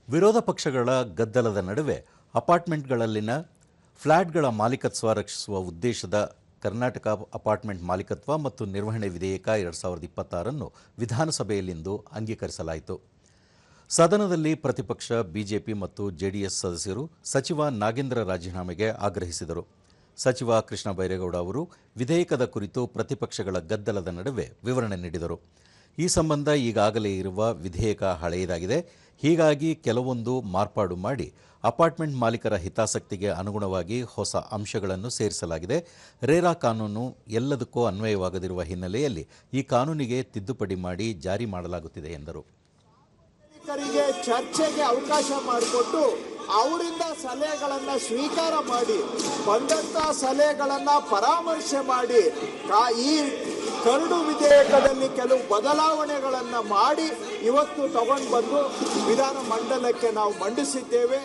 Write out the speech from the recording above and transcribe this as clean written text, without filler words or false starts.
ವಿರೋಧ ಪಕ್ಷಗಳ ಗದ್ದಲದ ನಡುವೆ ಅಪಾರ್ಟ್ಮೆಂಟ್ಗಳಲ್ಲಿನ ಫ್ಲ್ಯಾಟ್ಗಳ ಮಾಲೀಕತ್ವ ರಕ್ಷಿಸುವ ಉದ್ದೇಶದ ಕರ್ನಾಟಕ ಅಪಾರ್ಟ್ಮೆಂಟ್ ಮಾಲೀಕತ್ವ ಮತ್ತು ನಿರ್ವಹಣೆ ವಿಧೇಯಕ 2026 ವಿಧಾನಸಭೆಯಲ್ಲಿಂದು ಅಂಗೀಕರಿಸಲಾಯಿತು. ಸದನದಲ್ಲಿ ಪ್ರತಿಪಕ್ಷ ಬಿಜೆಪಿ ಮತ್ತು ಜೆಡಿಎಸ್ ಸದಸ್ಯರು ಸಚಿವ ನಾಗೇಂದ್ರ ರಾಜೀನಾಮೆಗೆ ಆಗ್ರಹಿಸಿದರು. ಸಚಿವ ಕೃಷ್ಣ ಬೈರೇಗೌಡ ಅವರು ವಿಧೇಯಕದ ಕುರಿತು ಪ್ರತಿಪಕ್ಷಗಳ ಗದ್ದಲದ ನಡುವೆ ವಿವರಣೆ ನೀಡಿದರು. ಈ ಸಂಬಂಧ ಈಗಾಗಲೇ ಇರುವ ವಿಧೇಯಕ ಹಳೆಯದಾಗಿದೆ. ಹೀಗಾಗಿ ಕೆಲವೊಂದು ಮಾರ್ಪಾಡು ಮಾಡಿ ಅಪಾರ್ಟ್ಮೆಂಟ್ ಮಾಲೀಕರ ಹಿತಾಸಕ್ತಿಗೆ ಅನುಗುಣವಾಗಿ ಹೊಸ ಅಂಶಗಳನ್ನು ಸೇರಿಸಲಾಗಿದೆ. ರೇರಾ ಕಾನೂನು ಎಲ್ಲದಕ್ಕೂ ಅನ್ವಯವಾಗದಿರುವ ಹಿನ್ನೆಲೆಯಲ್ಲಿ ಈ ಕಾನೂನಿಗೆ ತಿದ್ದುಪಡಿ ಮಾಡಿ ಜಾರಿ ಮಾಡಲಾಗುತ್ತಿದೆ ಎಂದರು. ಚರ್ಚೆಗೆ ಅವಕಾಶ ಮಾಡಿಕೊಟ್ಟು ಅವರಿಂದ ಸಲಹೆಗಳನ್ನು ಸ್ವೀಕಾರ ಮಾಡಿ ಬಂದಂತ ಸಲಹೆಗಳನ್ನು ಪರಾಮರ್ಶೆ ಮಾಡಿ ಈ ಕರಡು ವಿಧೇಯಕದಲ್ಲಿ ಕೆಲವು ಬದಲಾವಣೆಗಳನ್ನು ಮಾಡಿ ಇವತ್ತು ತಗೊಂಡು ಬಂದು ವಿಧಾನ ಮಂಡಲಕ್ಕೆ ನಾವು ಮಂಡಿಸಿದ್ದೇವೆ.